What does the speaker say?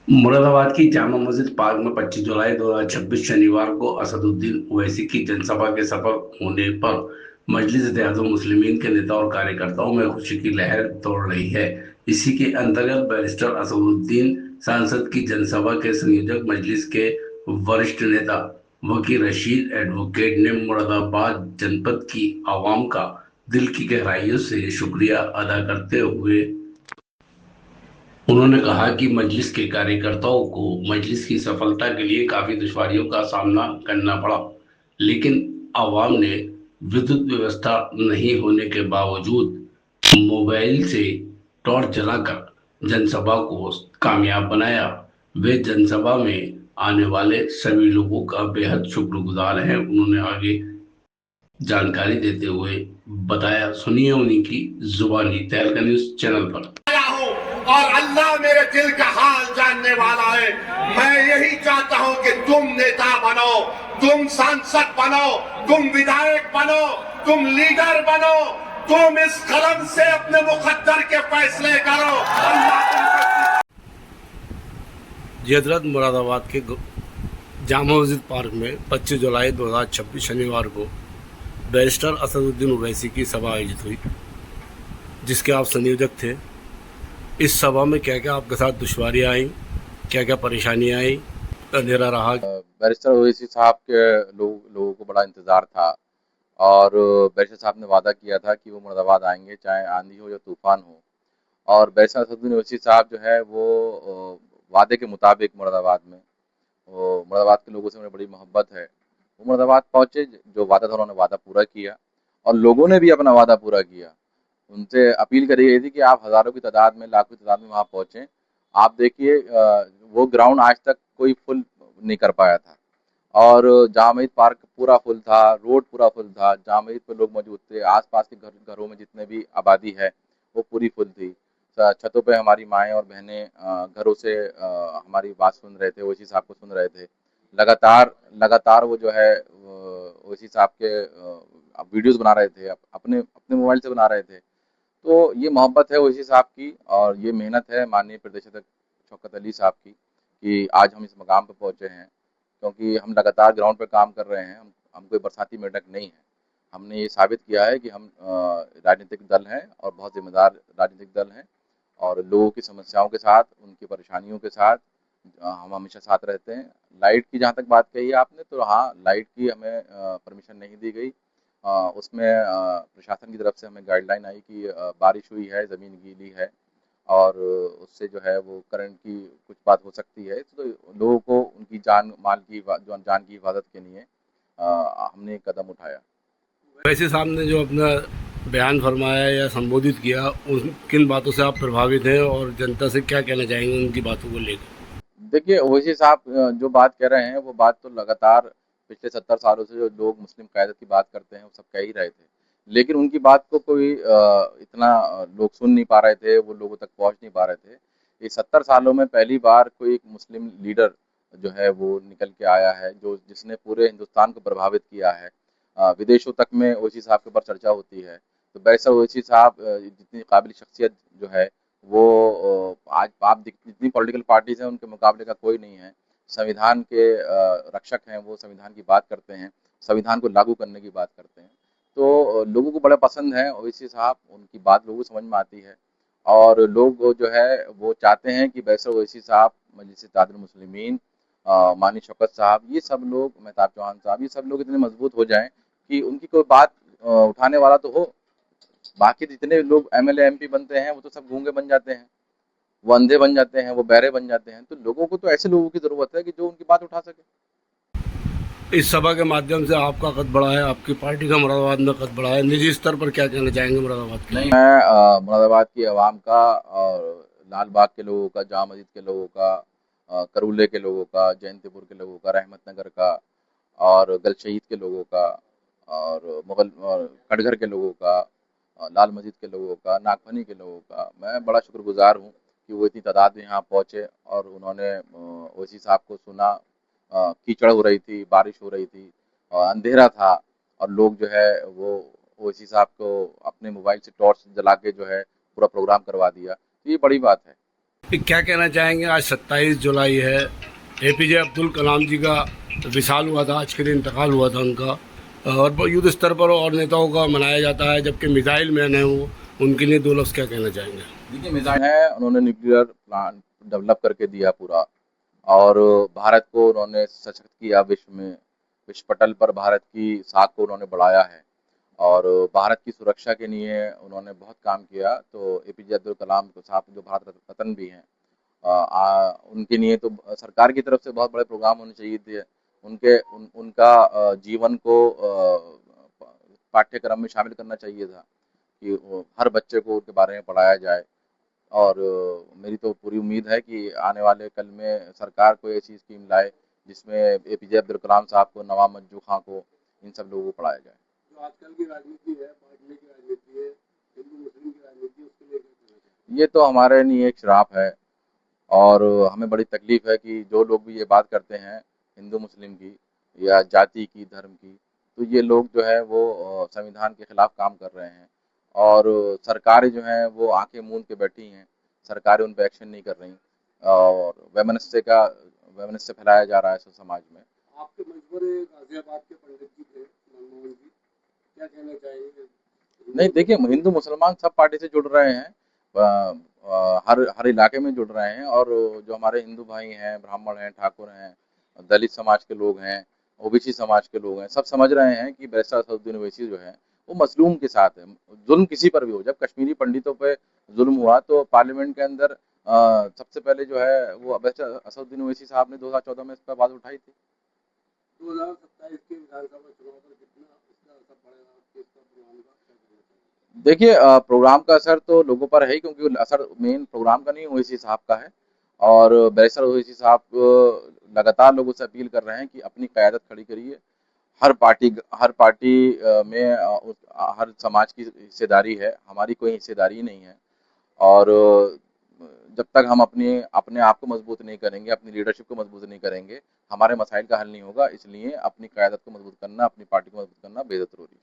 मुरादाबाद की जामा मस्जिद पार्क में 25 जुलाई 2026 शनिवार को असदुद्दीन ओवैसी की जनसभा के सफल होने पर मजलिस इत्तेहादुल मुस्लिमीन के नेता और कार्यकर्ताओं में खुशी की लहर दौड़ रही है। इसी के अंतर्गत बैरिस्टर असदुद्दीन सांसद की जनसभा के संयोजक मजलिस के वरिष्ठ नेता वकील रशीद एडवोकेट ने मुरादाबाद जनपद की आवाम का दिल की गहराइयों से शुक्रिया अदा करते हुए उन्होंने कहा कि मजलिस के कार्यकर्ताओं को मजलिस की सफलता के लिए काफी दुश्वारियों का सामना करना पड़ा, लेकिन आवाम ने विद्युत व्यवस्था नहीं होने के बावजूद मोबाइल से टॉर्च जलाकर जनसभा को कामयाब बनाया। वे जनसभा में आने वाले सभी लोगों का बेहद शुक्रगुजार हैं। उन्होंने आगे जानकारी देते हुए बताया, सुनिए उन्हीं की जुबानी तहलका न्यूज चैनल पर। और अल्लाह मेरे दिल का हाल जानने वाला है। मैं यही चाहता हूं कि तुम नेता बनो, तुम सांसद बनो, तुम विधायक बनो, तुम लीडर बनो, तुम इस कलम से अपने मुकद्दर के फैसले करो। जी हजरत, मुरादाबाद के जामा मस्जिद पार्क में 25 जुलाई 2026 शनिवार को बैरिस्टर असदुद्दीन ओवैसी की सभा आयोजित हुई, जिसके आप संयोजक थे। इस सभा में क्या क्या आपके साथ दुश्वारियाँ आई, क्या क्या परेशानियाँ आई, अंधेरा रहा? बैरिस्टर ओवैसी साहब के लोगों को बड़ा इंतज़ार था और बैरिस्टर साहब ने वादा किया था कि वो मुरादाबाद आएंगे, चाहे आंधी हो या तूफान हो। और बैरिस्टर असदुद्दीन ओवैसी साहब जो है वो वादे के मुताबिक मुरादाबाद में, वो मुरादाबाद के लोगों से उन्हें बड़ी मोहब्बत है। वो मुरादाबाद पहुँचे, जो वादा था उन्होंने वादा पूरा किया और लोगों ने भी अपना वादा पूरा किया। उनसे अपील करी गई थी कि आप हज़ारों की तादाद में, लाखों की तादाद में वहाँ पहुँचें। आप देखिए, वो ग्राउंड आज तक कोई फुल नहीं कर पाया था और जामा मस्जिद पार्क पूरा फुल था, रोड पूरा फुल था, जामा मस्जिद पे लोग मौजूद थे, आस-पास के घरों में जितने भी आबादी है, वो पूरी फुल थी। छतों पे हमारी माएँ और बहनें घरों से हमारी बात सुन रहे थे, ओवैसी साहब को सुन रहे थे। लगातार लगातार वो जो है ओवैसी साहब के वीडियोज़ बना रहे थे, अपने अपने मोबाइल से बना रहे थे। तो ये मोहब्बत है ओवैसी साहब की और ये मेहनत है माननीय प्रदेश अध्यक्ष शौकत अली साहब की कि आज हम इस मकाम पर पहुँचे हैं, क्योंकि हम लगातार ग्राउंड पे काम कर रहे हैं। हम कोई बरसाती मेंढक नहीं है। हमने ये साबित किया है कि हम राजनीतिक दल हैं और बहुत ज़िम्मेदार राजनीतिक दल हैं और लोगों की समस्याओं के साथ, उनकी परेशानियों के साथ हम हमेशा साथ रहते हैं। लाइट की जहाँ तक बात कही है आपने, तो हाँ, लाइट की हमें परमिशन नहीं दी गई। उसमें प्रशासन की तरफ से हमें गाइडलाइन आई कि बारिश हुई है, ज़मीन गीली है और उससे जो है वो करंट की कुछ बात हो सकती है, तो लोगों को उनकी जान माल की जो जान की हिफाजत के लिए हमने एक कदम उठाया। ओवैसी साहब ने जो अपना बयान फरमाया या संबोधित किया, उन किन बातों से आप प्रभावित हैं और जनता से क्या कहना चाहेंगे उनकी बातों को लेकर? देखिए, ओवैसी साहब जो बात कह रहे हैं वो बात तो लगातार पिछले 70 सालों से जो लोग मुस्लिम क़यादत की बात करते हैं वो सब कह ही रहे थे। लेकिन उनकी बात को कोई इतना लोग सुन नहीं पा रहे थे, वो लोगों तक पहुँच नहीं पा रहे थे। ये 70 सालों में पहली बार कोई एक मुस्लिम लीडर जो है वो निकल के आया है, जो जिसने पूरे हिंदुस्तान को प्रभावित किया है। विदेशों तक में ओवैसी साहब के ऊपर चर्चा होती है। तो बैरिस्टर ओवैसी साहब जितनी काबिल शख्सियत जो है वो आज आप जितनी पॉलिटिकल पार्टीज़ हैं उनके मुकाबले का कोई नहीं है। संविधान के रक्षक हैं, वो संविधान की बात करते हैं, संविधान को लागू करने की बात करते हैं। तो लोगों को बड़ा पसंद है ओवैसी साहब, उनकी बात लोगों को समझ में आती है और लोग जो है वो चाहते हैं कि बैरिस्टर ओवैसी साहब, मजलिस इत्तेहादुल मुस्लिमीन, माननीय शौकत साहब, ये सब लोग, मेहताब चौहान साहब, ये सब लोग इतने मजबूत हो जाएँ कि उनकी कोई बात उठाने वाला तो हो। बाकी जितने लोग एमएलए, एमपी बनते हैं वो तो सब गूंगे बन जाते हैं, वो अंधे बन जाते हैं, वो बहरे बन जाते हैं। तो लोगों को तो ऐसे लोगों की ज़रूरत है कि जो उनकी बात उठा सके। इस सभा के माध्यम से आपका कद बढ़ा है, आपकी पार्टी का मुरादाबाद में कद बढ़ा है। निजी स्तर पर क्या कहना चाहेंगे मुरादाबाद के लिए? मैं मुरादाबाद की आवाम का और लाल बाग के लोगों का, जामा मस्जिद के लोगों का, करूले के लोगों का, जयंतीपुर के लोगों का, रहमत नगर का और गल शहीद के लोगों का और मुगल और कटघर के लोगों का, लाल मस्जिद के लोगों का, नागफनी के लोगों का मैं बड़ा शुक्रगुज़ार हूँ कि वो इतनी तादाद में यहाँ पहुँचे और उन्होंने ओवैसी साहब को सुना। कीचड़ हो रही थी, बारिश हो रही थी और अंधेरा था और लोग जो है वो ओवैसी साहब को अपने मोबाइल से टॉर्च जला के जो है पूरा प्रोग्राम करवा दिया। तो ये बड़ी बात है। कि क्या कहना चाहेंगे? आज 27 जुलाई है, एपीजे अब्दुल कलाम जी का विशाल हुआ था, आज के दिन इंतकाल हुआ था उनका, और वो युद्ध स्तर पर और नेताओं का मनाया जाता है, जबकि मिसाइल मैन है वो, उनके लिए 2 लफ्ज़ क्या कहना चाहेंगे? देखिए मिसाइल है, उन्होंने न्यूक्लियर प्लांट डेवलप करके दिया पूरा, और भारत को उन्होंने सशक्त किया विश्व पटल पर भारत की साख को उन्होंने बढ़ाया है, और भारत की सुरक्षा के लिए उन्होंने बहुत काम किया। तो एपीजे अब्दुल कलाम साहब जो भारत रत्न भी हैं, उनके लिए तो सरकार की तरफ से बहुत बड़े प्रोग्राम होने चाहिए थे। उनका जीवन को पाठ्यक्रम में शामिल करना चाहिए था कि हर बच्चे को उनके बारे में पढ़ाया जाए। और मेरी तो पूरी उम्मीद है कि आने वाले कल में सरकार कोई ऐसी स्कीम लाए जिसमें एपीजे अब्दुल कलाम साहब को, नवाब मज्जू खां को, इन सब लोगों को पढ़ाया जाए। जो आजकल की राजनीति है, बांटने की राजनीति है, हिंदू मुस्लिम की राजनीति, उसके लिए क्या कहना चाहेंगे? ये तो हमारे लिए एक श्राप है, और हमें बड़ी तकलीफ है कि जो लोग भी ये बात करते हैं हिंदू मुस्लिम की या जाति की, धर्म की, तो ये लोग जो है वो संविधान के खिलाफ काम कर रहे हैं, और सरकारें जो हैं वो आंखें मूंद के बैठी हैं, सरकारें उन पर एक्शन नहीं कर रही, और वैमनस्य फैलाया जा रहा है समाज में। आपके मशवरे गाजियाबाद के पंडित जी थे, मनमोहन जी, क्या कहना चाहेंगे? नहीं, देखिए हिंदू मुसलमान सब पार्टी से जुड़ रहे हैं, हर इलाके में जुड़ रहे हैं, और जो हमारे हिंदू भाई हैं, ब्राह्मण हैं, ठाकुर हैं, दलित समाज के लोग हैं, ओबीसी समाज के लोग हैं, सब समझ रहे हैं कि बैरिस्टर असदुद्दीन ओवैसी जो है वो मजलूम के साथ है। जुल्म किसी पर भी हो, जब कश्मीरी पंडितों पे जुल्म हुआ तो पार्लियामेंट के अंदर सबसे पहले जो है वो बैरिस्टर असदुद्दीन ओवैसी साहब ने 2014 में इस पर आवाज उठाई थी। 2027 के विधानसभा चुनाव पर कितना इसका असर पड़ेगा आपके इसका प्रोग्राम का, क्या कहना चाहेंगे? देखिए प्रोग्राम का असर तो लोगों पर है ही, क्योंकि असर मेन प्रोग्राम का नहीं ओवैसी साहब का है, और बैरिस्टर ओवैसी साहब लगातार लोगों से अपील कर रहे हैं कि अपनी क़यादत खड़ी करिए। हर पार्टी में हर समाज की हिस्सेदारी है, हमारी कोई हिस्सेदारी नहीं है, और जब तक हम अपने आप को मजबूत नहीं करेंगे, अपनी लीडरशिप को मजबूत नहीं करेंगे, हमारे मसाइल का हल नहीं होगा। इसलिए अपनी क़यादत को मजबूत करना, अपनी पार्टी को मजबूत करना बेहद ज़रूरी है।